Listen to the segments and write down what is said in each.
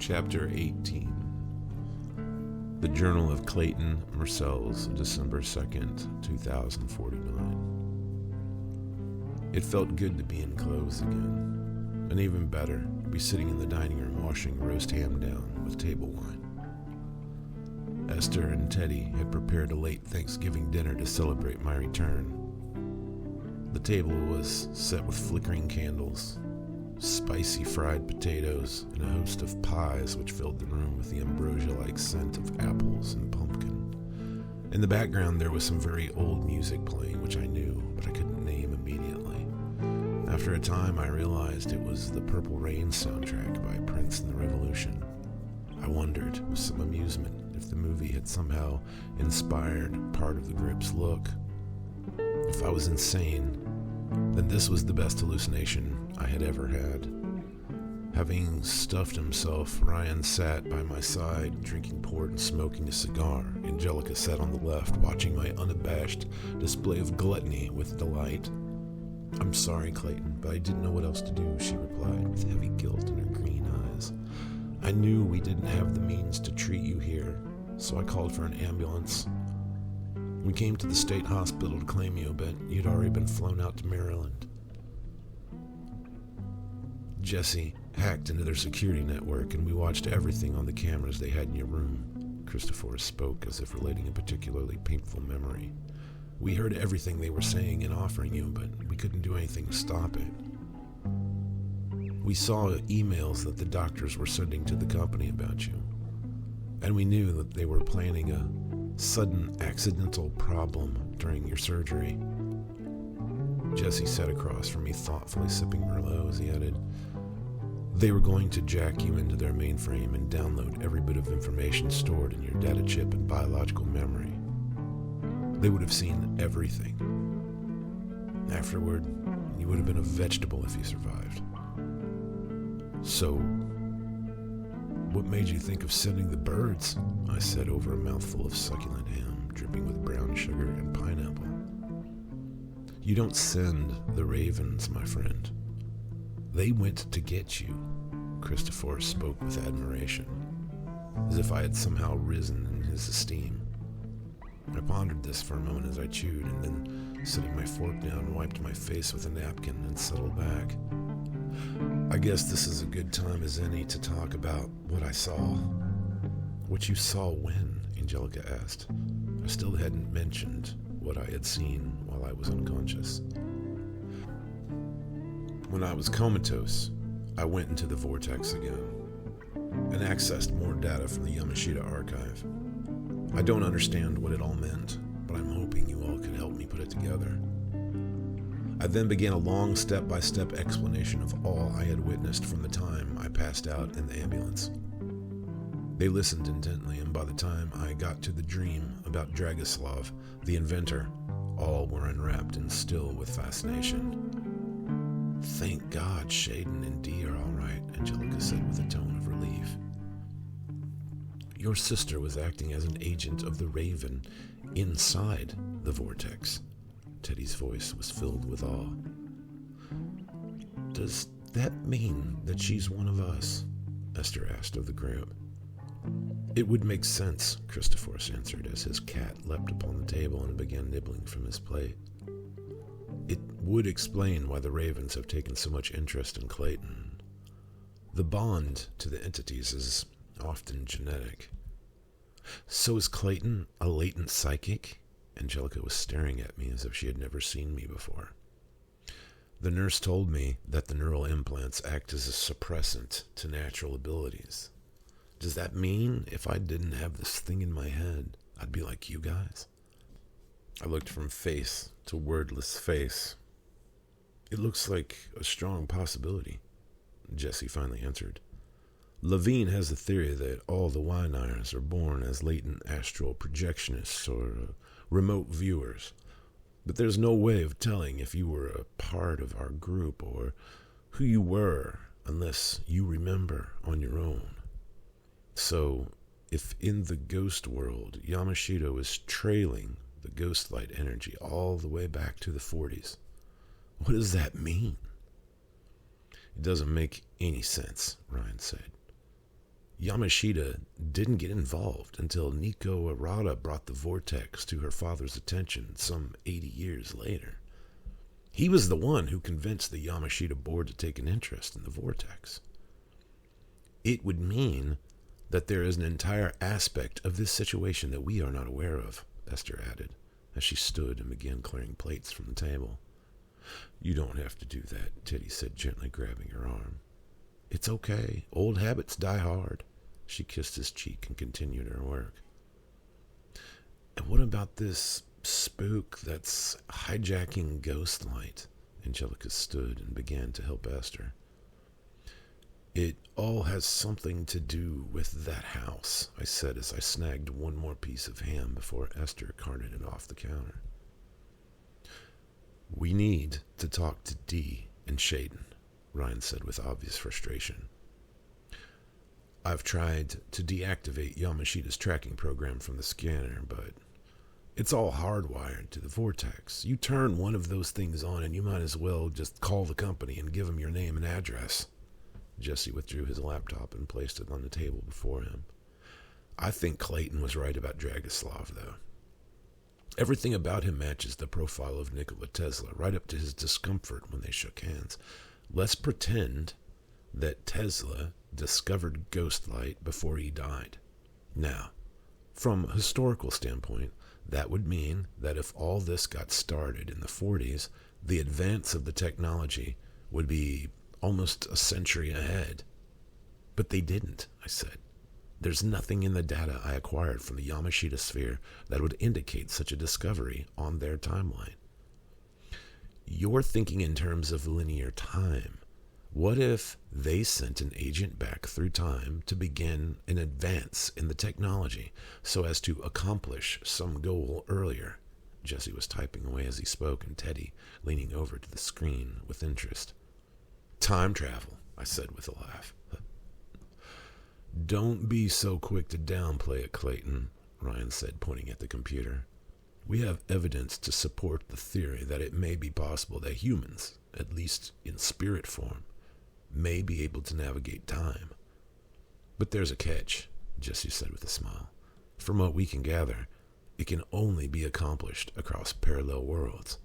Chapter 18. The Journal of Clayton Mercells, December 2nd, 2049. It felt good to be in clothes again, and even better, to be sitting in the dining room washing roast ham down with table wine. Esther and Teddy had prepared a late Thanksgiving dinner to celebrate my return. The table was set with flickering candles, spicy fried potatoes, and a host of pies which filled the room with the ambrosia-like scent of apples and pumpkin. In the background there was some very old music playing which I knew, but I couldn't name immediately. After a time I realized it was the Purple Rain soundtrack by Prince and the Revolution. I wondered, with some amusement, if the movie had somehow inspired part of the group's look. If I was insane, then this was the best hallucination I had ever had. Having stuffed himself, Ryan sat by my side, drinking port and smoking a cigar. Angelica sat on the left, watching my unabashed display of gluttony with delight. "I'm sorry, Clayton, but I didn't know what else to do," she replied, with heavy guilt in her green eyes. "I knew we didn't have the means to treat you here, so I called for an ambulance. We came to the state hospital to claim you, but you'd already been flown out to Maryland. Jesse hacked into their security network, and we watched everything on the cameras they had in your room." Christopher spoke as if relating a particularly painful memory. "We heard everything they were saying and offering you, but we couldn't do anything to stop it. We saw emails that the doctors were sending to the company about you, and we knew that they were planning a sudden accidental problem during your surgery." Jesse sat across from me thoughtfully, sipping Merlot as he added, "They were going to jack you into their mainframe and download every bit of information stored in your data chip and biological memory. They would have seen everything. Afterward, you would have been a vegetable if you survived. So, what made you think of sending the birds?" I said over a mouthful of succulent ham, dripping with brown sugar and pineapple. "You don't send the ravens, my friend. They went to get you." Christopher spoke with admiration, as if I had somehow risen in his esteem. I pondered this for a moment as I chewed, and then, setting my fork down, wiped my face with a napkin and settled back. "I guess this is a good time as any to talk about what I saw." "What you saw when?" Angelica asked. I still hadn't mentioned what I had seen while I was unconscious. "When I was comatose, I went into the vortex again and accessed more data from the Yamashita archive. I don't understand what it all meant, but I'm hoping you all could help me put it together." I then began a long step-by-step explanation of all I had witnessed from the time I passed out in the ambulance. They listened intently, and by the time I got to the dream about Dragoslav, the inventor, all were enwrapped and still with fascination. "Thank God Shaden and Dee are all right," Angelica said with a tone of relief. "Your sister was acting as an agent of the Raven inside the vortex." Teddy's voice was filled with awe. "Does that mean that she's one of us?" Esther asked of the group. "It would make sense," Christopher answered as his cat leapt upon the table and began nibbling from his plate. "It would explain why the Ravens have taken so much interest in Clayton. The bond to the entities is often genetic." "So is Clayton a latent psychic?" Angelica was staring at me as if she had never seen me before. "The nurse told me that the neural implants act as a suppressant to natural abilities. Does that mean if I didn't have this thing in my head, I'd be like you guys?" I looked from face to wordless face. "It looks like a strong possibility," Jesse finally answered. "Levine has the theory that all the Weineiers are born as latent astral projectionists or remote viewers, but there's no way of telling if you were a part of our group or who you were unless you remember on your own. So, if in the ghost world Yamashita is trailing the ghost light energy all the way back to the 40s, what does that mean?" "It doesn't make any sense," Ryan said. Yamashita didn't get involved until Nico Arata brought the vortex to her father's attention some 80 years later. He was the one who convinced the Yamashita board to take an interest in the vortex. It would mean that there is an entire aspect of this situation that we are not aware of, Esther added, as she stood and began clearing plates from the table. You don't have to do that, Teddy said, gently grabbing her arm. It's okay. Old habits die hard. She kissed his cheek and continued her work. And what about this spook that's hijacking Ghostlight? Angelica stood and began to help Esther. It all has something to do with that house, I said as I snagged one more piece of ham before Esther carted it off the counter. We need to talk to Dee and Shaden, Ryan said with obvious frustration. I've tried to deactivate Yamashita's tracking program from the scanner, but it's all hardwired to the vortex. You turn one of those things on and you might as well just call the company and give them your name and address. Jesse withdrew his laptop and placed it on the table before him. I think Clayton was right about Dragoslav, though. Everything about him matches the profile of Nikola Tesla, right up to his discomfort when they shook hands. Let's pretend that Tesla discovered Ghostlight before he died. Now, from a historical standpoint, that would mean that if all this got started in the 40s, the advance of the technology would be almost a century ahead. But they didn't, I said. There's nothing in the data I acquired from the Yamashita sphere that would indicate such a discovery on their timeline. You're thinking in terms of linear time. What if they sent an agent back through time to begin an advance in the technology so as to accomplish some goal earlier? Jesse was typing away as he spoke, and Teddy leaning over to the screen with interest. Time travel, I said with a laugh. Don't be so quick to downplay it, Clayton, Ryan said, pointing at the computer. We have evidence to support the theory that it may be possible that humans, at least in spirit form, may be able to navigate time. But there's a catch, Jesse said with a smile. From what we can gather, it can only be accomplished across parallel worlds.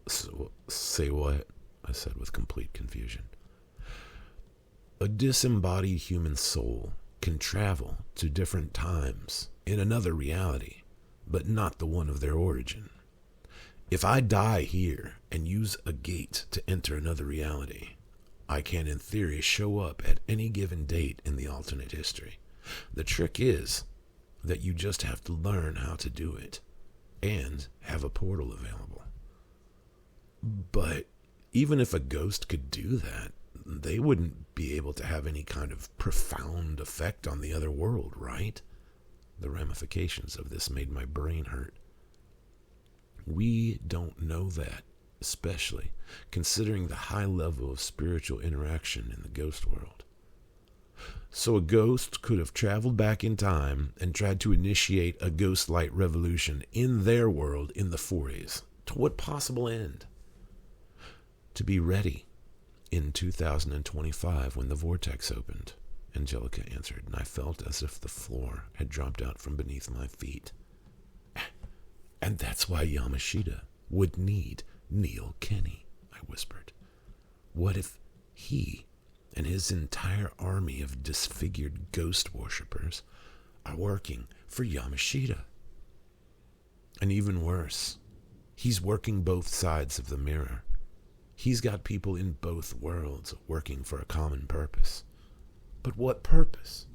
So, say what? I said with complete confusion. A disembodied human soul can travel to different times in another reality, but not the one of their origin. If I die here and use a gate to enter another reality, I can, in theory, show up at any given date in the alternate history. The trick is that you just have to learn how to do it and have a portal available. But even if a ghost could do that, they wouldn't be able to have any kind of profound effect on the other world, right? The ramifications of this made my brain hurt. We don't know that, especially considering the high level of spiritual interaction in the ghost world. So a ghost could have traveled back in time and tried to initiate a Ghostlight revolution in their world in the 40s. To what possible end? To be ready in 2025 when the vortex opened, Angelica answered, and I felt as if the floor had dropped out from beneath my feet. And that's why Yamashita would need Neil Kenny, I whispered. What if he and his entire army of disfigured ghost worshippers are working for Yamashita? And even worse, he's working both sides of the mirror. He's got people in both worlds working for a common purpose. But what purpose?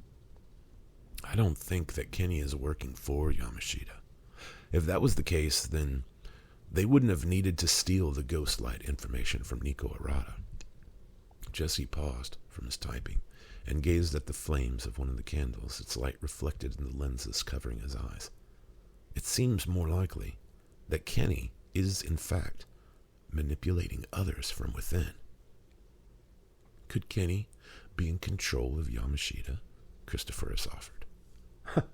I don't think that Kenny is working for Yamashita. If that was the case, then they wouldn't have needed to steal the Ghostlight information from Nico Arata. Jesse paused from his typing and gazed at the flames of one of the candles, its light reflected in the lenses covering his eyes. It seems more likely that Kenny is, in fact, manipulating others from within. Could Kenny be in control of Yamashita? Christophorus offered.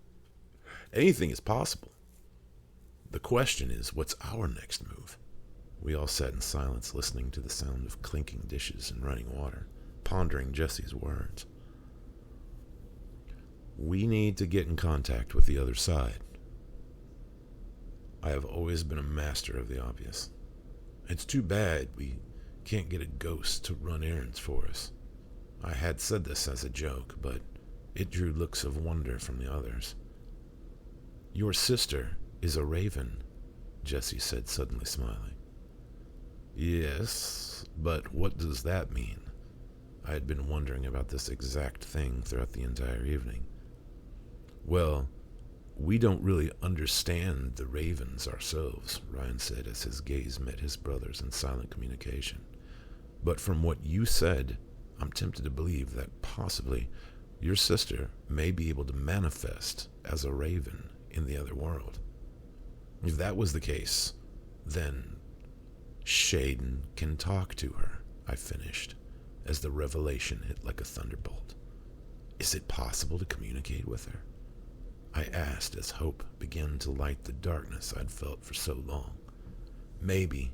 Anything is possible. The question is, what's our next move? We all sat in silence, listening to the sound of clinking dishes and running water, pondering Jesse's words. We need to get in contact with the other side. I have always been a master of the obvious. It's too bad we can't get a ghost to run errands for us. I had said this as a joke, but it drew looks of wonder from the others. Your sister is a raven, Jesse said, suddenly smiling. Yes, but what does that mean? I had been wondering about this exact thing throughout the entire evening. Well, we don't really understand the ravens ourselves, Ryan said as his gaze met his brother's in silent communication. But from what you said, I'm tempted to believe that possibly your sister may be able to manifest as a raven in the other world. If that was the case, then Shaden can talk to her, I finished, as the revelation hit like a thunderbolt. Is it possible to communicate with her? I asked as hope began to light the darkness I'd felt for so long. Maybe.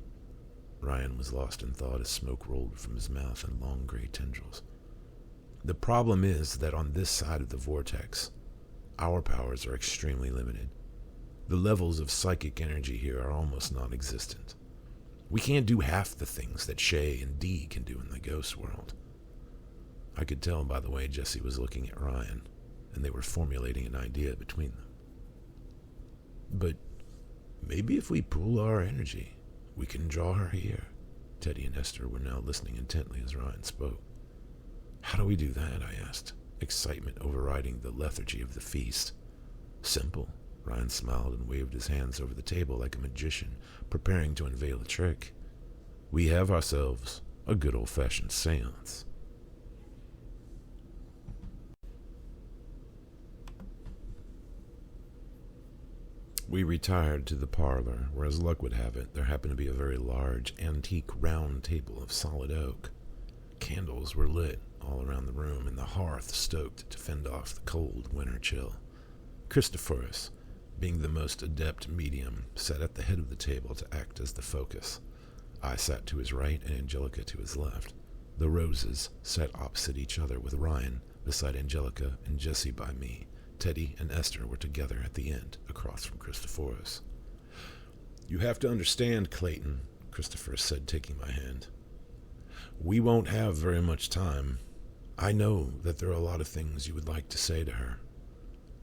Ryan was lost in thought as smoke rolled from his mouth in long gray tendrils. The problem is that on this side of the vortex, our powers are extremely limited. The levels of psychic energy here are almost non-existent. We can't do half the things that Shay and Dee can do in the ghost world. I could tell by the way Jesse was looking at Ryan, and they were formulating an idea between them. But maybe if we pool our energy, we can draw her here. Teddy and Esther were now listening intently as Ryan spoke. How do we do that? I asked, excitement overriding the lethargy of the feast. Simple. Ryan smiled and waved his hands over the table like a magician, preparing to unveil a trick. We have ourselves a good old-fashioned seance. We retired to the parlor, where, as luck would have it, there happened to be a very large, antique round table of solid oak. Candles were lit all around the room, and the hearth stoked to fend off the cold winter chill. Christophorus, being the most adept medium, sat at the head of the table to act as the focus. I sat to his right and Angelica to his left. The Roses sat opposite each other, with Ryan beside Angelica and Jesse by me. Teddy and Esther were together at the end, across from Christophorus. You have to understand, Clayton, Christophorus said, taking my hand. We won't have very much time. I know that there are a lot of things you would like to say to her.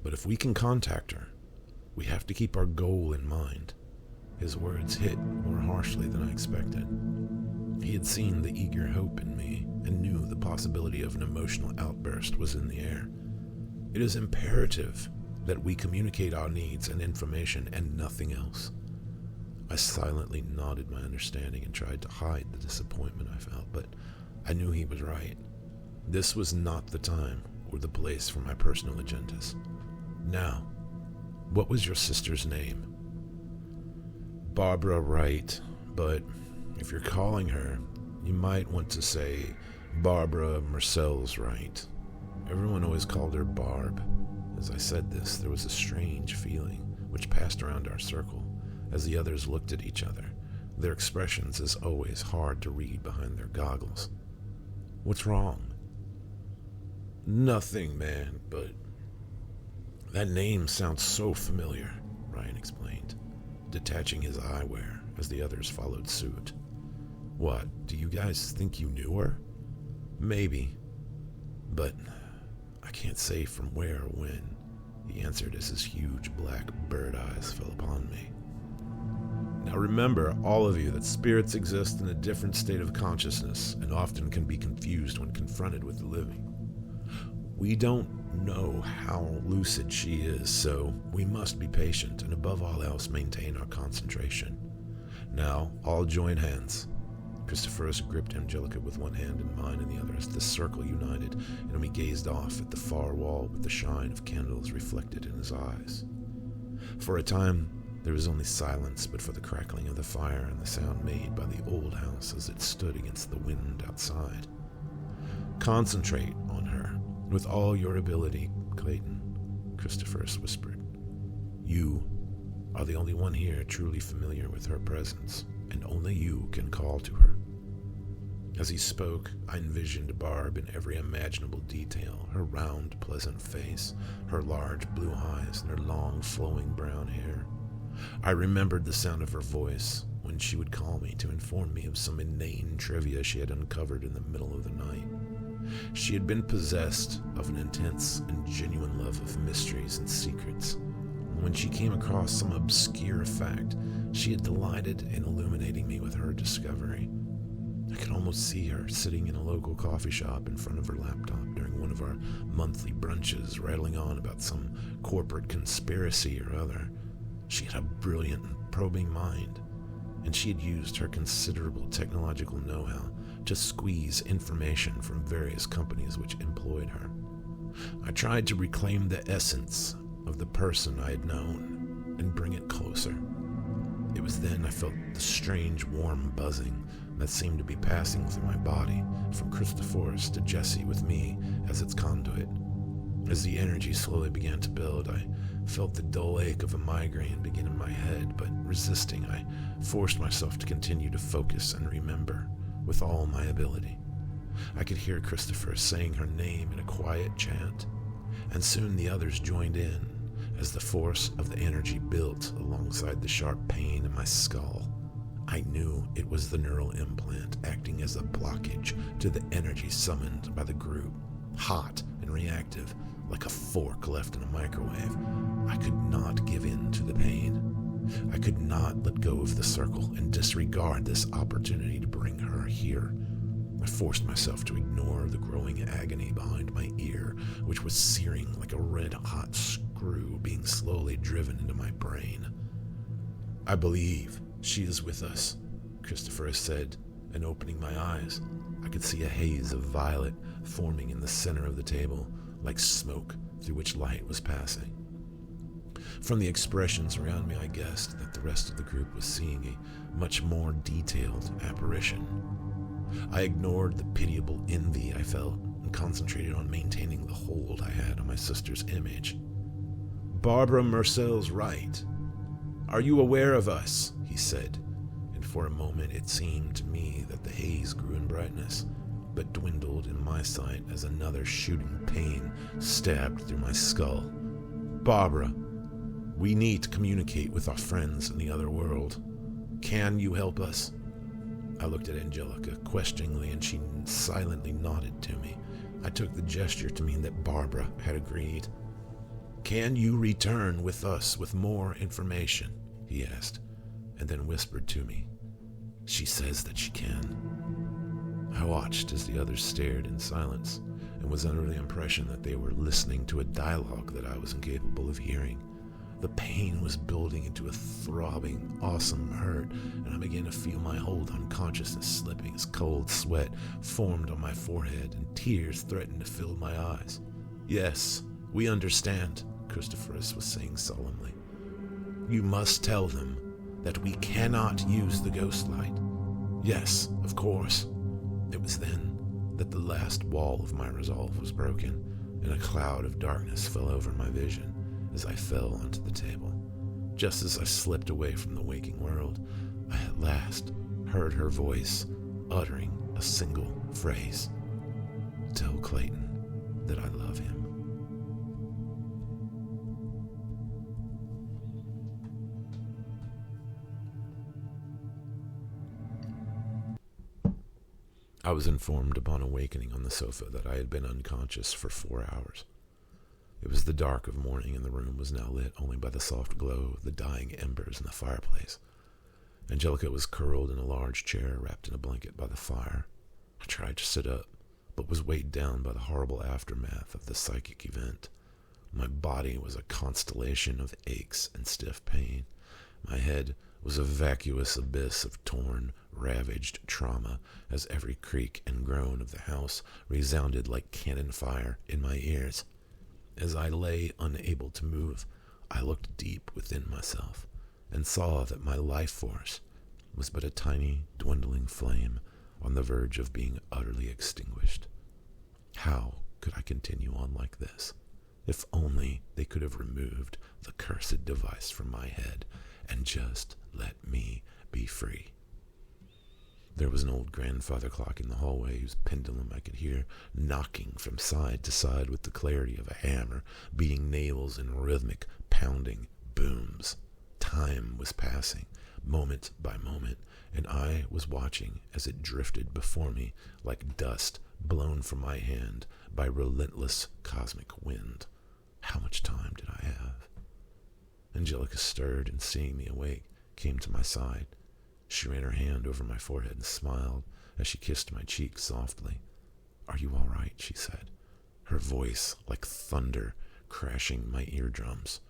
But if we can contact her, we have to keep our goal in mind. His words hit more harshly than I expected. He had seen the eager hope in me and knew the possibility of an emotional outburst was in the air. It is imperative that we communicate our needs and information and nothing else. I silently nodded my understanding and tried to hide the disappointment I felt, but I knew he was right. This was not the time or the place for my personal agendas. Now, what was your sister's name? Barbara Wright, but if you're calling her, you might want to say Barbara Marcells Wright. Everyone always called her Barb. As I said this, there was a strange feeling which passed around our circle as the others looked at each other, their expressions as always hard to read behind their goggles. What's wrong? Nothing, man, but that name sounds so familiar, Ryan explained, detaching his eyewear as the others followed suit. What, do you guys think you knew her? Maybe, but I can't say from where or when, he answered as his huge black bird eyes fell upon me. Now remember, all of you, that spirits exist in a different state of consciousness and often can be confused when confronted with the living. We don't know how lucid she is, so we must be patient and above all else maintain our concentration. Now, all join hands. Christophorus gripped Angelica with one hand and mine in the other as the circle united, and we gazed off at the far wall with the shine of candles reflected in his eyes. For a time, there was only silence but for the crackling of the fire and the sound made by the old house as it stood against the wind outside. Concentrate on her with all your ability, Clayton, Christophorus whispered. You are the only one here truly familiar with her presence, and only you can call to her. As he spoke, I envisioned Barb in every imaginable detail, her round, pleasant face, her large blue eyes, and her long, flowing brown hair. I remembered the sound of her voice when she would call me to inform me of some inane trivia she had uncovered in the middle of the night. She had been possessed of an intense and genuine love of mysteries and secrets. When she came across some obscure fact, she had delighted in illuminating me with her discovery. I could almost see her sitting in a local coffee shop in front of her laptop during one of our monthly brunches, rattling on about some corporate conspiracy or other. She had a brilliant and probing mind, and she had used her considerable technological know-how to squeeze information from various companies which employed her. I tried to reclaim the essence of the person I had known and bring it closer. It was then I felt the strange, warm buzzing that seemed to be passing through my body, from Christophorus to Jesse with me as its conduit. As the energy slowly began to build, I felt the dull ache of a migraine begin in my head, but resisting, I forced myself to continue to focus and remember with all my ability. I could hear Christopher saying her name in a quiet chant, and soon the others joined in as the force of the energy built alongside the sharp pain in my skull. I knew it was the neural implant acting as a blockage to the energy summoned by the group, hot and reactive, like a fork left in a microwave. I could not give in to the pain. I could not let go of the circle and disregard this opportunity to bring her here. I forced myself to ignore the growing agony behind my ear, which was searing like a red-hot screw being slowly driven into my brain. "I believe she is with us," Christopher said, and opening my eyes, I could see a haze of violet forming in the center of the table, like smoke through which light was passing. From the expressions around me, I guessed that the rest of the group was seeing a much more detailed apparition. I ignored the pitiable envy I felt and concentrated on maintaining the hold I had on my sister's image. "Barbara Marcel's right. Are you aware of us?" he said, and for a moment it seemed to me that the haze grew in brightness, but dwindled in my sight as another shooting pain stabbed through my skull. "Barbara, we need to communicate with our friends in the other world. Can you help us?" I looked at Angelica questioningly, and she silently nodded to me. I took the gesture to mean that Barbara had agreed. "Can you return with us with more information?" he asked, and then whispered to me, "She says that she can." I watched as the others stared in silence and was under the impression that they were listening to a dialogue that I was incapable of hearing. The pain was building into a throbbing, awesome hurt, and I began to feel my hold on consciousness slipping as cold sweat formed on my forehead and tears threatened to fill my eyes. "Yes, we understand," Christophorus was saying solemnly. "You must tell them that we cannot use the ghost light." "Yes, of course." It was then that the last wall of my resolve was broken, and a cloud of darkness fell over my vision as I fell onto the table. Just as I slipped away from the waking world, I at last heard her voice uttering a single phrase: "Tell Clayton that I love him." I was informed upon awakening on the sofa that I had been unconscious for 4 hours. It was the dark of morning, and the room was now lit only by the soft glow of the dying embers in the fireplace. Angelica was curled in a large chair, wrapped in a blanket by the fire. I tried to sit up, but was weighed down by the horrible aftermath of the psychic event. My body was a constellation of aches and stiff pain. My head was a vacuous abyss of torn, ravaged trauma, as every creak and groan of the house resounded like cannon fire in my ears. As I lay unable to move, I looked deep within myself and saw that my life force was but a tiny, dwindling flame on the verge of being utterly extinguished. How could I continue on like this? If only they could have removed the cursed device from my head and just let me be free. There was an old grandfather clock in the hallway whose pendulum I could hear knocking from side to side with the clarity of a hammer, beating nails in rhythmic, pounding booms. Time was passing, moment by moment, and I was watching as it drifted before me like dust blown from my hand by relentless cosmic wind. How much time did I have? Angelica stirred and, seeing me awake, came to my side. She ran her hand over my forehead and smiled as she kissed my cheek softly. "Are you all right?" she said, her voice like thunder crashing my eardrums.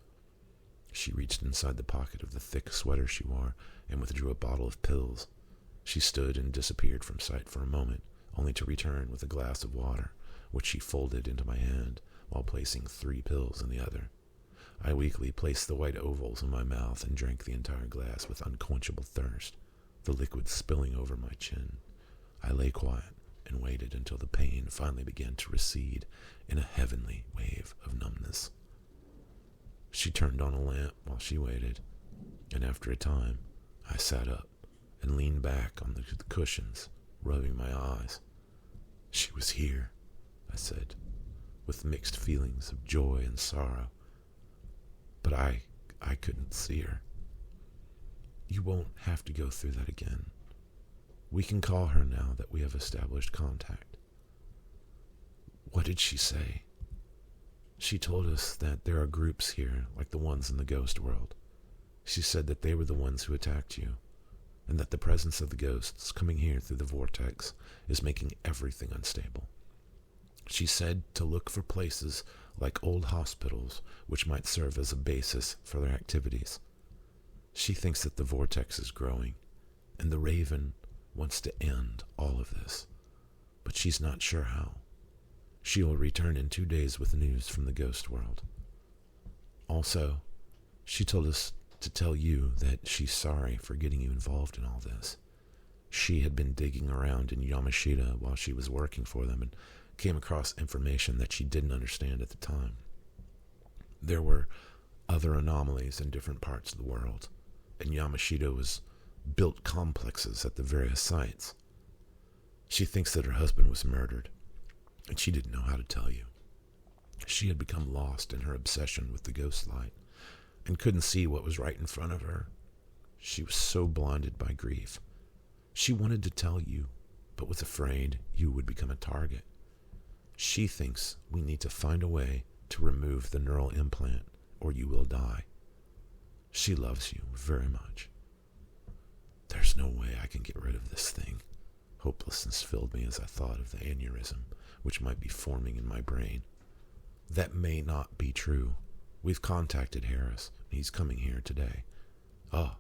She reached inside the pocket of the thick sweater she wore and withdrew a bottle of pills. She stood and disappeared from sight for a moment, only to return with a glass of water, which she folded into my hand while placing 3 pills in the other. I weakly placed the white ovals in my mouth and drank the entire glass with unquenchable thirst, the liquid spilling over my chin. I lay quiet and waited until the pain finally began to recede in a heavenly wave of numbness. She turned on a lamp while she waited, and after a time, I sat up and leaned back on the cushions, rubbing my eyes. "She was here," I said, with mixed feelings of joy and sorrow. But I couldn't see her. "You won't have to go through that again. We can call her now that we have established contact." "What did she say?" "She told us that there are groups here like the ones in the ghost world. She said that they were the ones who attacked you, and that the presence of the ghosts coming here through the vortex is making everything unstable. She said to look for places like old hospitals which might serve as a basis for their activities. She thinks that the vortex is growing, and the Raven wants to end all of this, but she's not sure how. She will return in 2 days with news from the ghost world. Also, she told us to tell you that she's sorry for getting you involved in all this. She had been digging around in Yamashita while she was working for them and came across information that she didn't understand at the time. There were other anomalies in different parts of the world, and Yamashita was built complexes at the various sites. She thinks that her husband was murdered, and she didn't know how to tell you. She had become lost in her obsession with the ghost light and couldn't see what was right in front of her. She was so blinded by grief. She wanted to tell you, but was afraid you would become a target. She thinks we need to find a way to remove the neural implant, or you will die. She loves you very much. There's no way I can get rid of this thing. Hopelessness filled me as I thought of the aneurysm, which might be forming in my brain. That may not be true. We've contacted Harris. He's coming here today. Oh,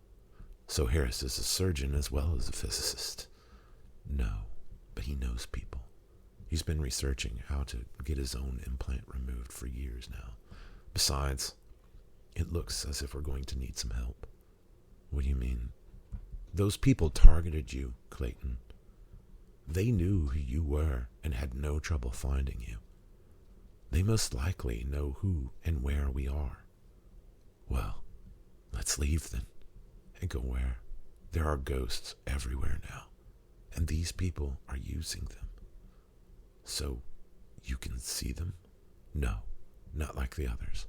so Harris is a surgeon as well as a physicist. No, but he knows people. He's been researching how to get his own implant removed for years now. Besides, it looks as if we're going to need some help. What do you mean? Those people targeted you, Clayton. They knew who you were and had no trouble finding you. They most likely know who and where we are. Well, let's leave then and go where? There are ghosts everywhere now, and these people are using them. So, you can see them? No, not like the others.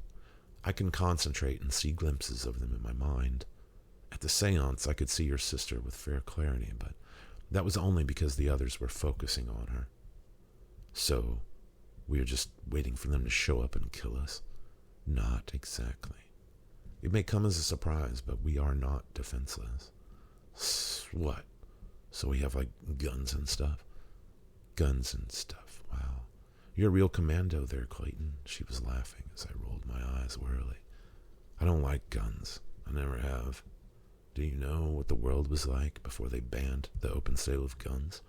I can concentrate and see glimpses of them in my mind. At the seance, I could see your sister with fair clarity, but that was only because the others were focusing on her. So, we are just waiting for them to show up and kill us? Not exactly. It may come as a surprise, but we are not defenseless. What? So we have, like, guns and stuff? Guns and stuff, wow. You're a real commando there, Clayton. She was laughing as I rolled my eyes wearily. I don't like guns. I never have. Do you know what the world was like before they banned the open sale of guns?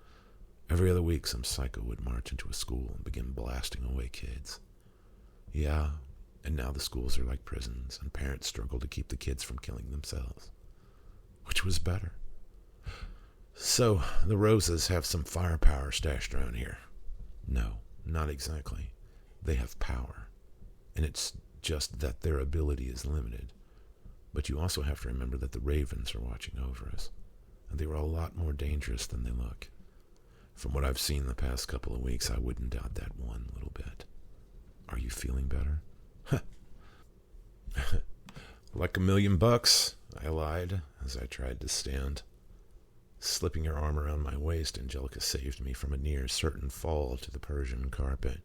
Every other week, some psycho would march into a school and begin blasting away kids. Yeah, and now the schools are like prisons, and parents struggle to keep the kids from killing themselves. Which was better? So, the Roses have some firepower stashed around here. No, not exactly. They have power, and it's just that their ability is limited. But you also have to remember that the Ravens are watching over us. and they were a lot more dangerous than they look. From what I've seen the past couple of weeks, I wouldn't doubt that one little bit. Are you feeling better? Like $1,000,000, I lied as I tried to stand. Slipping her arm around my waist, Angelica saved me from a near certain fall to the Persian carpet.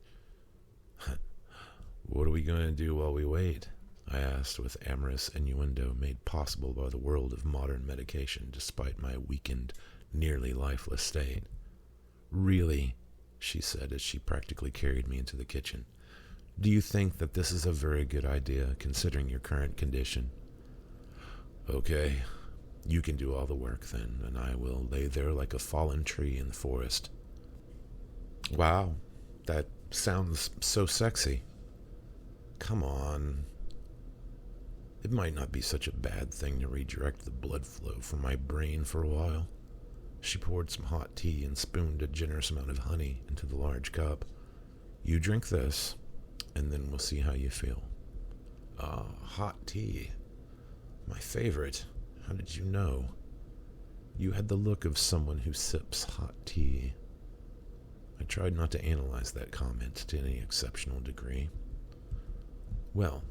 What are we going to do while we wait? I asked with amorous innuendo made possible by the world of modern medication despite my weakened, nearly lifeless state. Really, she said as she practically carried me into the kitchen. Do you think that this is a very good idea, considering your current condition? Okay, you can do all the work then, and I will lay there like a fallen tree in the forest. Wow, that sounds so sexy. Come on. It might not be such a bad thing to redirect the blood flow from my brain for a while. She poured some hot tea and spooned a generous amount of honey into the large cup. You drink this, and then we'll see how you feel. Hot tea. My favorite. How did you know? You had the look of someone who sips hot tea. I tried not to analyze that comment to any exceptional degree. Well,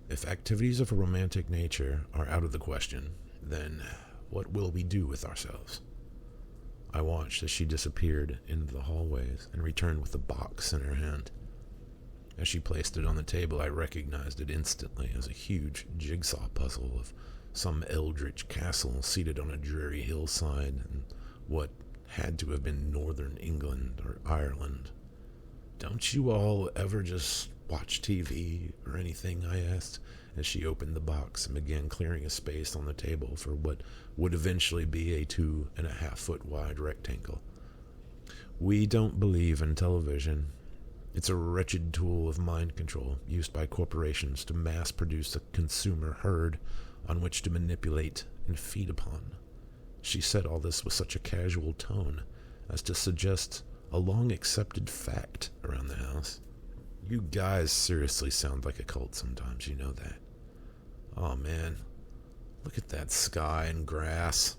if activities of a romantic nature are out of the question, then what will we do with ourselves? I watched as she disappeared into the hallways and returned with the box in her hand. As she placed it on the table, I recognized it instantly as a huge jigsaw puzzle of some eldritch castle seated on a dreary hillside in what had to have been northern England or Ireland. Don't you all ever just watch TV or anything? I asked as she opened the box and began clearing a space on the table for what would eventually be a 2.5-foot wide rectangle. We don't believe in television. It's a wretched tool of mind control used by corporations to mass produce a consumer herd on which to manipulate and feed upon. She said all this with such a casual tone as to suggest a long-accepted fact around the house. You guys seriously sound like a cult sometimes, you know that. Oh man, look at that sky and grass.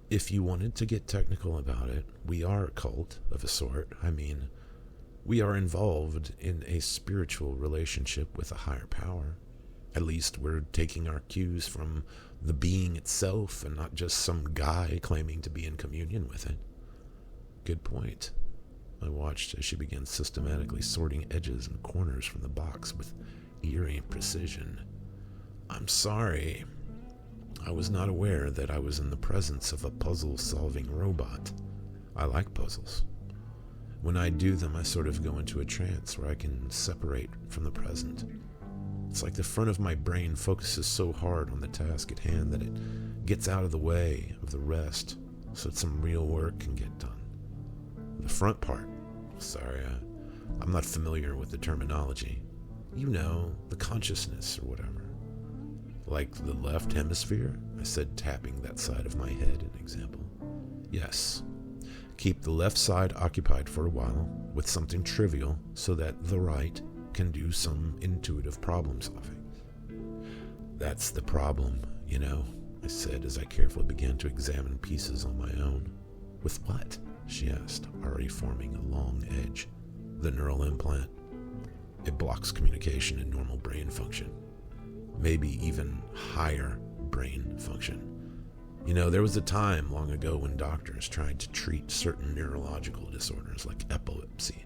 If you wanted to get technical about it, we are a cult of a sort. I mean, we are involved in a spiritual relationship with a higher power. At least we're taking our cues from the being itself and not just some guy claiming to be in communion with it. Good point. I watched as she began systematically sorting edges and corners from the box with eerie precision. I'm sorry. I was not aware that I was in the presence of a puzzle-solving robot. I like puzzles. When I do them, I sort of go into a trance where I can separate from the present. It's like the front of my brain focuses so hard on the task at hand that it gets out of the way of the rest so that some real work can get done. The front part. Sorry, I'm not familiar with the terminology. You know, the consciousness or whatever. Like the left hemisphere? I said, tapping that side of my head in example. Yes. Keep the left side occupied for a while with something trivial so that the right can do some intuitive problem solving. That's the problem, you know, I said as I carefully began to examine pieces on my own. With what? She asked, already forming a long edge. The neural implant. It blocks communication and normal brain function. Maybe even higher brain function. You know, there was a time long ago when doctors tried to treat certain neurological disorders like epilepsy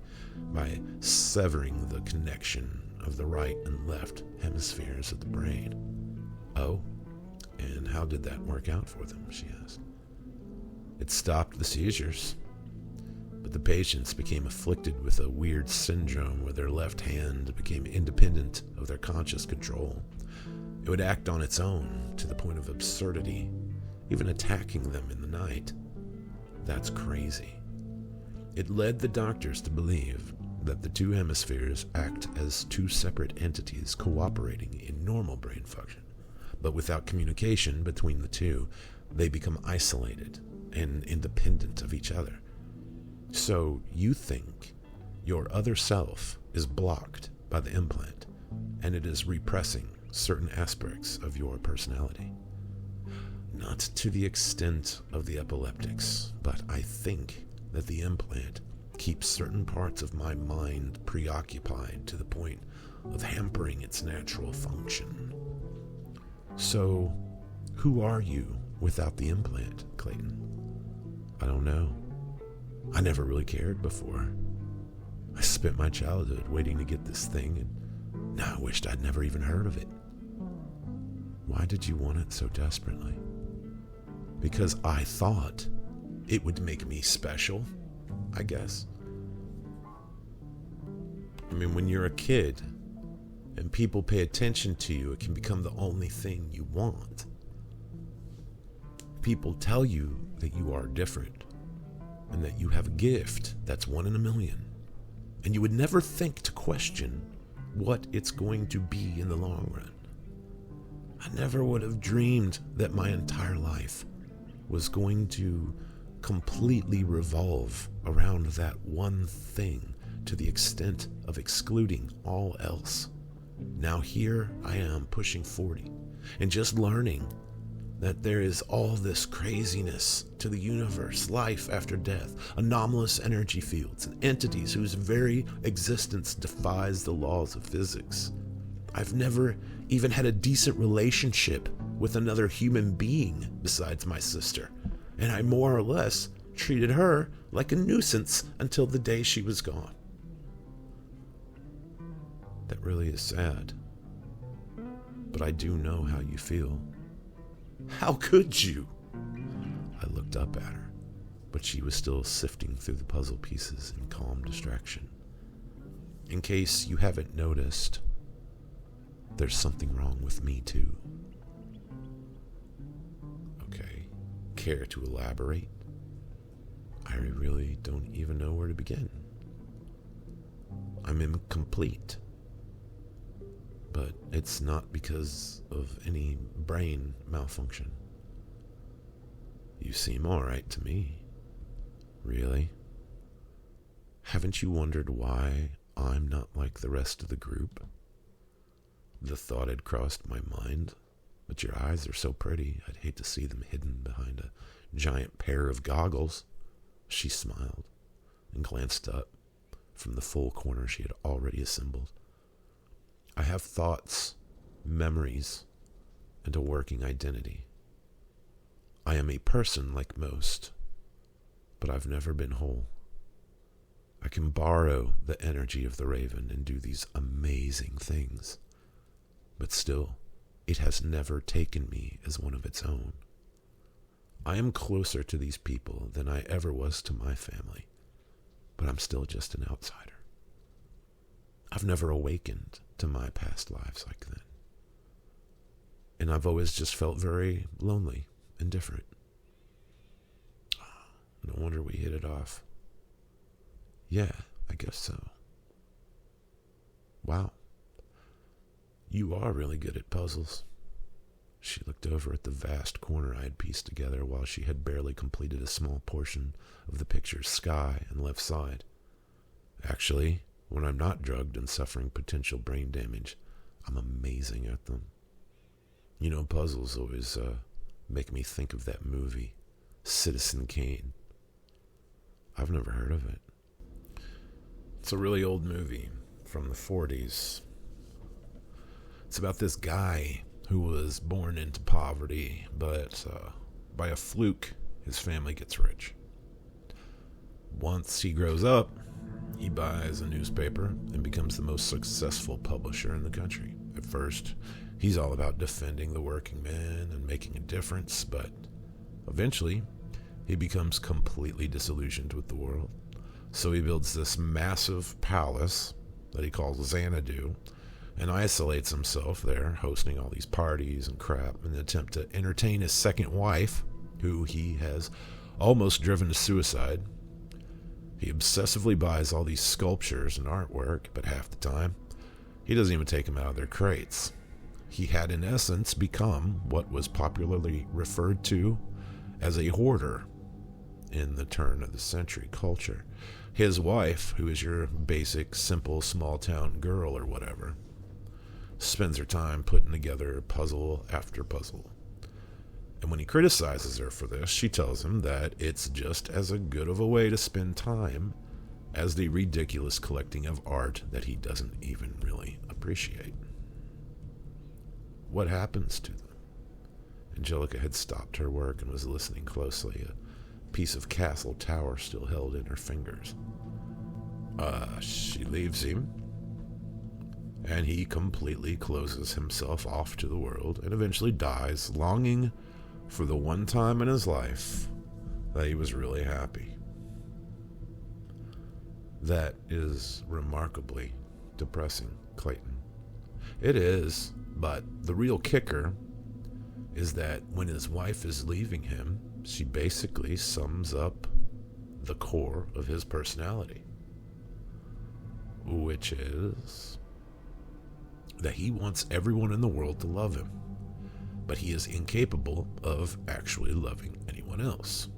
by severing the connection of the right and left hemispheres of the brain. Oh, and how did that work out for them? She asked. It stopped the seizures, but the patients became afflicted with a weird syndrome where their left hand became independent of their conscious control. It would act on its own to the point of absurdity, even attacking them in the night. That's crazy. It led the doctors to believe that the two hemispheres act as two separate entities cooperating in normal brain function, but without communication between the two, they become isolated and independent of each other. So you think your other self is blocked by the implant, and it is repressing certain aspects of your personality. Not to the extent of the epileptics, but I think that the implant keeps certain parts of my mind preoccupied to the point of hampering its natural function. So, who are you without the implant, Clayton? I don't know. I never really cared before. I spent my childhood waiting to get this thing, and now I wished I'd never even heard of it. Why did you want it so desperately? Because I thought it would make me special, I guess. I mean, when you're a kid and people pay attention to you, it can become the only thing you want. People tell you that you are different and that you have a gift that's 1 in a million. And you would never think to question what it's going to be in the long run. I never would have dreamed that my entire life was going to completely revolve around that one thing to the extent of excluding all else. Now here I am pushing 40 and just learning that there is all this craziness to the universe, life after death, anomalous energy fields, and entities whose very existence defies the laws of physics. I've never even had a decent relationship with another human being besides my sister, and I more or less treated her like a nuisance until the day she was gone. That really is sad, but I do know how you feel. How could you? I looked up at her, but she was still sifting through the puzzle pieces in calm distraction. In case you haven't noticed, there's something wrong with me too. Okay, care to elaborate? I really don't even know where to begin. I'm incomplete. But it's not because of any brain malfunction. You seem all right to me. Really? Haven't you wondered why I'm not like the rest of the group? The thought had crossed my mind, but your eyes are so pretty, I'd hate to see them hidden behind a giant pair of goggles. She smiled and glanced up from the full corner she had already assembled. I have thoughts, memories, and a working identity. I am a person like most, but I've never been whole. I can borrow the energy of the raven and do these amazing things, but still, it has never taken me as one of its own. I am closer to these people than I ever was to my family, but I'm still just an outsider. I've never awakened to my past lives like then. And I've always just felt very lonely and different. No wonder we hit it off. Yeah, I guess so. Wow. You are really good at puzzles. She looked over at the vast corner I had pieced together while she had barely completed a small portion of the picture's sky and left side. Actually, when I'm not drugged and suffering potential brain damage, I'm amazing at them. You know, puzzles always make me think of that movie, Citizen Kane. I've never heard of it. It's a really old movie from the 40s. It's about this guy who was born into poverty, but by a fluke, his family gets rich. Once he grows up, he buys a newspaper and becomes the most successful publisher in the country. At first, he's all about defending the working man and making a difference, but eventually, he becomes completely disillusioned with the world. So he builds this massive palace that he calls Xanadu and isolates himself there, hosting all these parties and crap in an attempt to entertain his second wife, who he has almost driven to suicide. He obsessively buys all these sculptures and artwork, but half the time, he doesn't even take them out of their crates. He had, in essence, become what was popularly referred to as a hoarder in the turn of the century culture. His wife, who is your basic, simple, small-town girl or whatever, spends her time putting together puzzle after puzzle. And when he criticizes her for this, she tells him that it's just as good of a way to spend time as the ridiculous collecting of art that he doesn't even really appreciate. What happens to them? Angelica had stopped her work and was listening closely, a piece of castle tower still held in her fingers. She leaves him, and he completely closes himself off to the world and eventually dies, longing for the one time in his life that he was really happy. That is remarkably depressing, Clayton. It is, but the real kicker is that when his wife is leaving him, she basically sums up the core of his personality, which is that he wants everyone in the world to love him, but he is incapable of actually loving anyone else.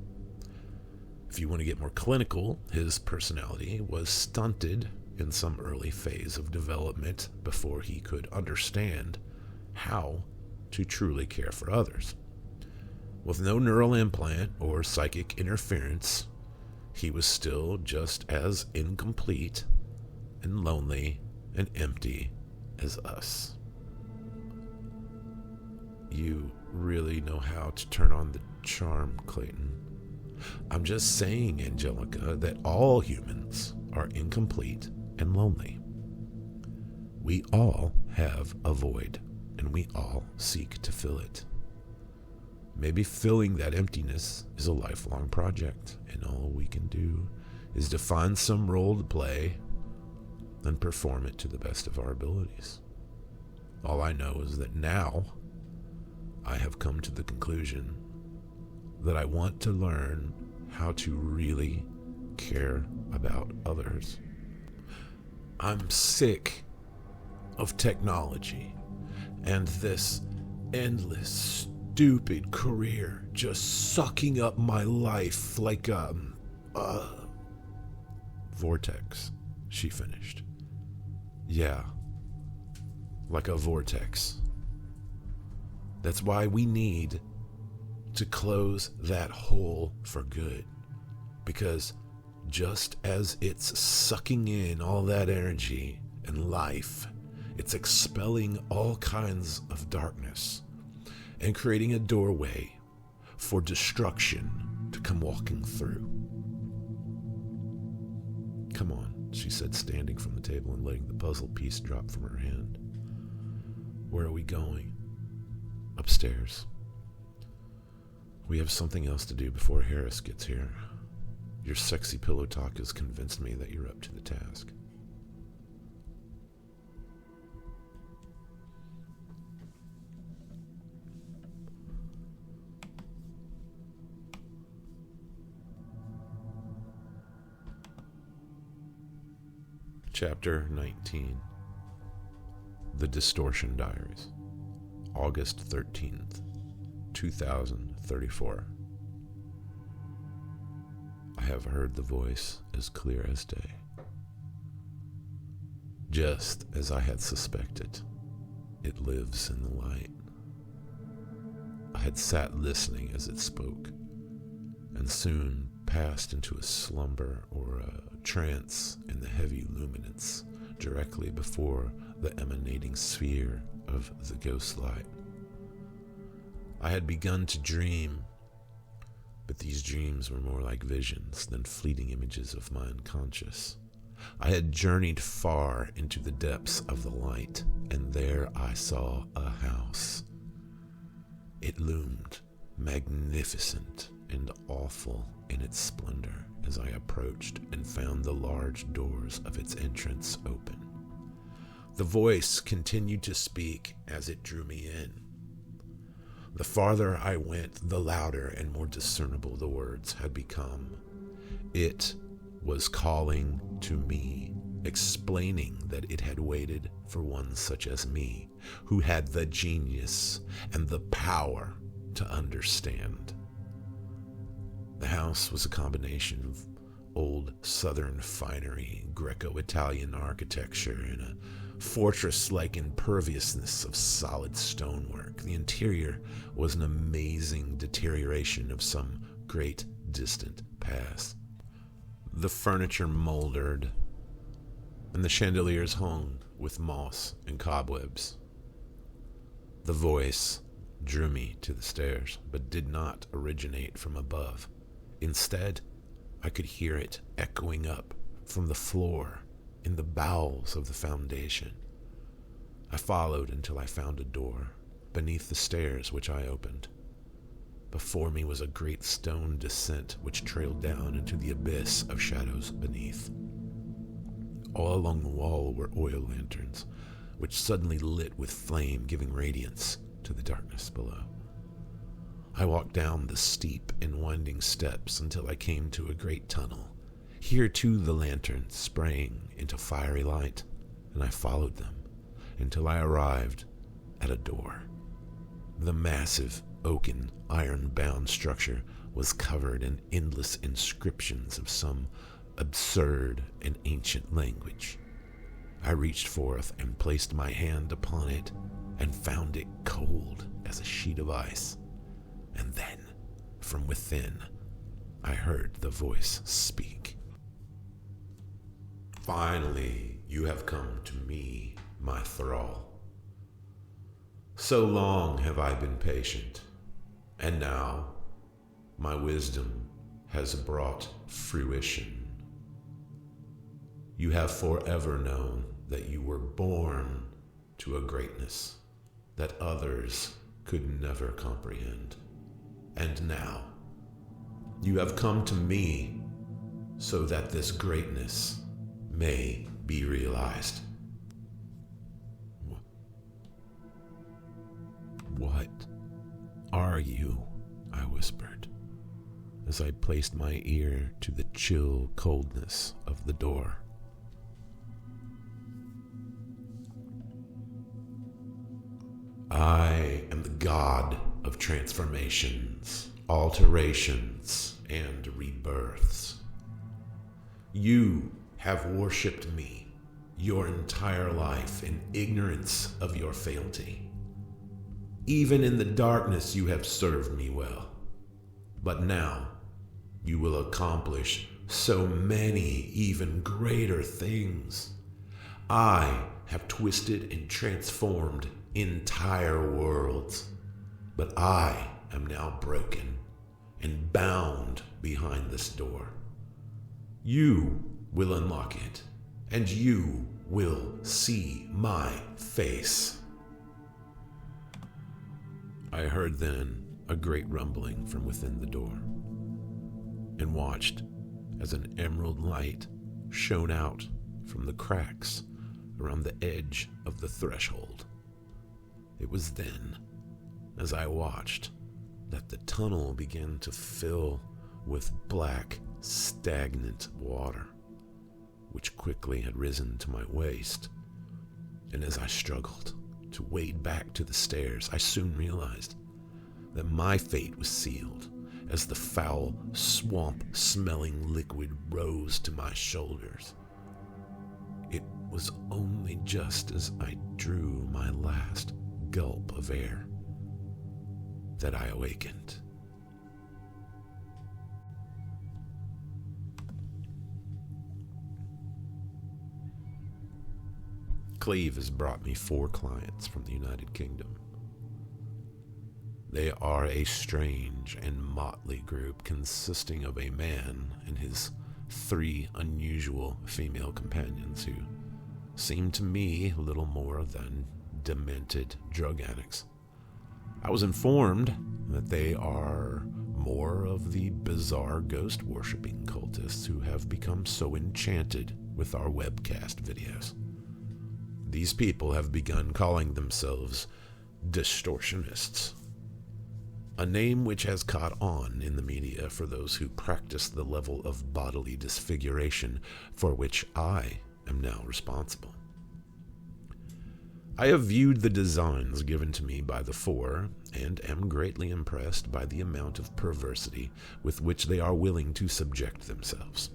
If you want to get more clinical, his personality was stunted in some early phase of development before he could understand how to truly care for others. With no neural implant or psychic interference, he was still just as incomplete and lonely and empty as us. You really know how to turn on the charm, Clayton. I'm just saying, Angelica, that all humans are incomplete and lonely. We all have a void, and we all seek to fill it. Maybe filling that emptiness is a lifelong project, and all we can do is to find some role to play and perform it to the best of our abilities. All I know is that now I have come to the conclusion that I want to learn how to really care about others. I'm sick of technology and this endless, stupid career just sucking up my life like a vortex, she finished. Yeah, like a vortex. That's why we need to close that hole for good. Because just as it's sucking in all that energy and life, it's expelling all kinds of darkness and creating a doorway for destruction to come walking through. Come on, she said, standing from the table and letting the puzzle piece drop from her hand. Where are we going? Upstairs. We have something else to do before Harris gets here. Your sexy pillow talk has convinced me that you're up to the task. Chapter 19. The Distortion Diaries. August 13th, 2034. I have heard the voice as clear as day. Just as I had suspected, it lives in the light. I had sat listening as it spoke, and soon passed into a slumber or a trance in the heavy luminance directly before the emanating sphere of the ghost light. I had begun to dream, but these dreams were more like visions than fleeting images of my unconscious. I had journeyed far into the depths of the light, and there I saw a house. It loomed magnificent and awful in its splendor as I approached and found the large doors of its entrance open. The voice continued to speak as it drew me in. The farther I went, the louder and more discernible the words had become. It was calling to me, explaining that it had waited for one such as me, who had the genius and the power to understand. The house was a combination of old Southern finery, Greco-Italian architecture, and a fortress-like imperviousness of solid stonework. The interior was an amazing deterioration of some great distant past. The furniture moldered, and the chandeliers hung with moss and cobwebs. The voice drew me to the stairs, but did not originate from above. Instead, I could hear it echoing up from the floor in the bowels of the foundation. I followed until I found a door beneath the stairs, which I opened. Before me was a great stone descent which trailed down into the abyss of shadows beneath. All along the wall were oil lanterns, which suddenly lit with flame, giving radiance to the darkness below. I walked down the steep and winding steps until I came to a great tunnel. Here too the lanterns sprang into fiery light, and I followed them until I arrived at a door. The massive oaken, iron-bound structure was covered in endless inscriptions of some absurd and ancient language. I reached forth and placed my hand upon it and found it cold as a sheet of ice. And then, from within, I heard the voice speak. "Finally, you have come to me, my thrall. So long have I been patient, and now my wisdom has brought fruition. You have forever known that you were born to a greatness that others could never comprehend. And now you have come to me so that this greatness may be realized." "What are you?" I whispered, as I placed my ear to the chill coldness of the door. "I am the god of transformations, alterations, and rebirths. You have worshipped me your entire life in ignorance of your fealty. Even in the darkness you have served me well. But now you will accomplish so many even greater things. I have twisted and transformed entire worlds, but I am now broken and bound behind this door. You will unlock it, and you will see my face." I heard then a great rumbling from within the door, and watched as an emerald light shone out from the cracks around the edge of the threshold. It was then, as I watched, that the tunnel began to fill with black, stagnant water, which quickly had risen to my waist. And as I struggled to wade back to the stairs, I soon realized that my fate was sealed as the foul, swamp-smelling liquid rose to my shoulders. It was only just as I drew my last gulp of air that I awakened. Cleve has brought me 4 clients from the United Kingdom. They are a strange and motley group consisting of a man and his 3 unusual female companions who seem to me little more than demented drug addicts. I was informed that they are more of the bizarre ghost-worshipping cultists who have become so enchanted with our webcast videos. These people have begun calling themselves distortionists, a name which has caught on in the media for those who practice the level of bodily disfiguration for which I am now responsible. I have viewed the designs given to me by the 4 and am greatly impressed by the amount of perversity with which they are willing to subject themselves.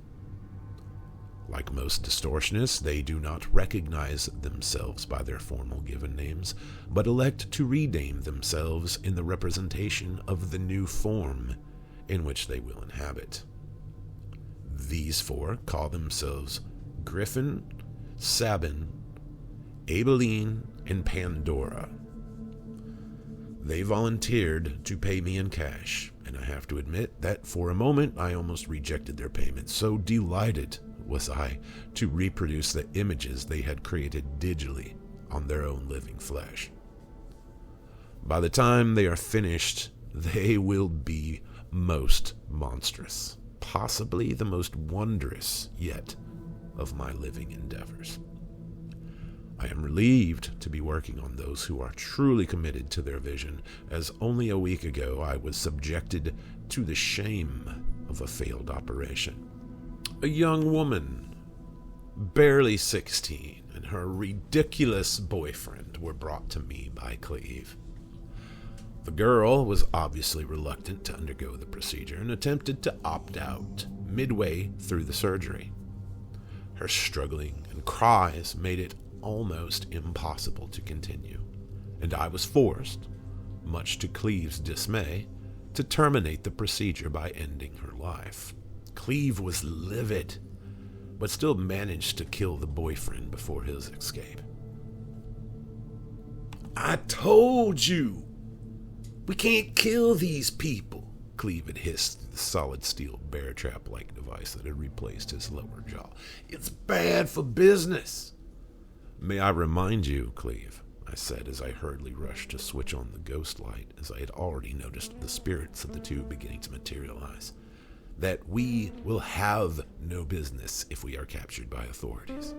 Like most distortionists, they do not recognize themselves by their formal given names, but elect to rename themselves in the representation of the new form in which they will inhabit. These four call themselves Griffin, Sabin, Abilene, and Pandora. They volunteered to pay me in cash, and I have to admit that for a moment I almost rejected their payment, so delighted was I to reproduce the images they had created digitally on their own living flesh. By the time they are finished, they will be most monstrous, possibly the most wondrous yet of my living endeavors. I am relieved to be working on those who are truly committed to their vision, as only a week ago I was subjected to the shame of a failed operation. A young woman, barely 16, and her ridiculous boyfriend were brought to me by Cleve. The girl was obviously reluctant to undergo the procedure and attempted to opt out midway through the surgery. Her struggling and cries made it almost impossible to continue, and I was forced, much to Cleve's dismay, to terminate the procedure by ending her life. Cleve was livid, but still managed to kill the boyfriend before his escape. "I told you! We can't kill these people!" Cleve had hissed through the solid steel bear trap-like device that had replaced his lower jaw. "It's bad for business!" "May I remind you, Cleve," I said as I hurriedly rushed to switch on the ghost light, as I had already noticed the spirits of the two beginning to materialize, "that we will have no business if we are captured by authorities."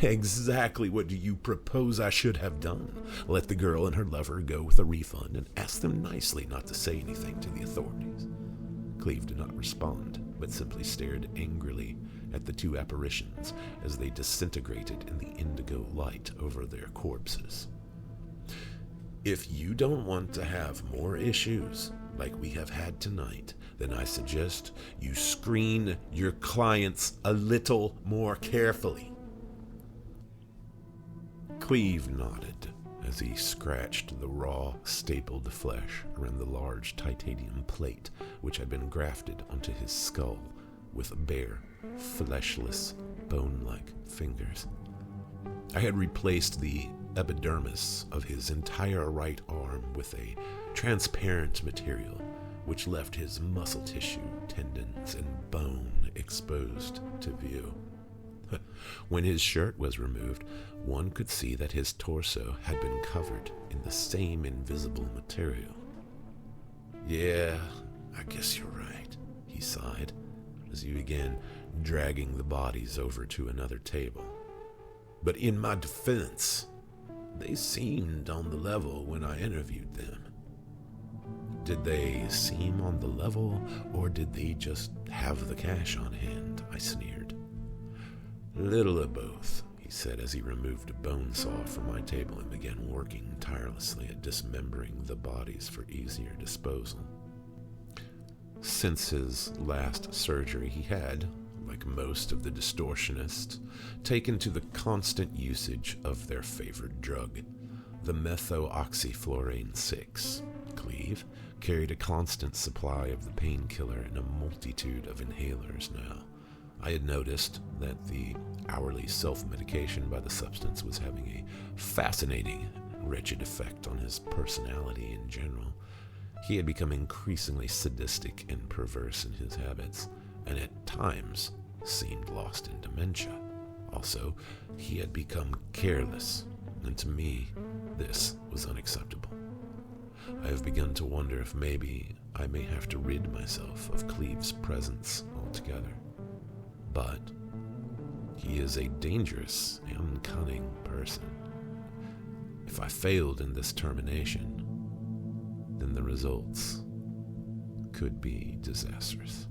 "Exactly what do you propose I should have done? Let the girl and her lover go with a refund and ask them nicely not to say anything to the authorities?" Cleve did not respond, but simply stared angrily at the two apparitions as they disintegrated in the indigo light over their corpses. "If you don't want to have more issues like we have had tonight, then I suggest you screen your clients a little more carefully." Cleve nodded as he scratched the raw, stapled flesh around the large titanium plate which had been grafted onto his skull with bare, fleshless, bone-like fingers. I had replaced the epidermis of his entire right arm with a transparent material which left his muscle tissue, tendons, and bone exposed to view. When his shirt was removed, one could see that his torso had been covered in the same invisible material. "Yeah, I guess you're right," he sighed, as he began dragging the bodies over to another table. "But in my defense, they seemed on the level when I interviewed them." "Did they seem on the level, or did they just have the cash on hand?" I sneered. "Little of both," he said as he removed a bone saw from my table and began working tirelessly at dismembering the bodies for easier disposal. Since his last surgery, he had, like most of the distortionists, taken to the constant usage of their favored drug, the methoxyflurane 6. Cleve carried a constant supply of the painkiller and a multitude of inhalers now. I had noticed that the hourly self-medication by the substance was having a fascinating, wretched effect on his personality in general. He had become increasingly sadistic and perverse in his habits, and at times seemed lost in dementia. Also, he had become careless, and to me, this was unacceptable. I have begun to wonder if maybe I may have to rid myself of Cleve's presence altogether. But he is a dangerous and cunning person. If I failed in this termination, then the results could be disastrous.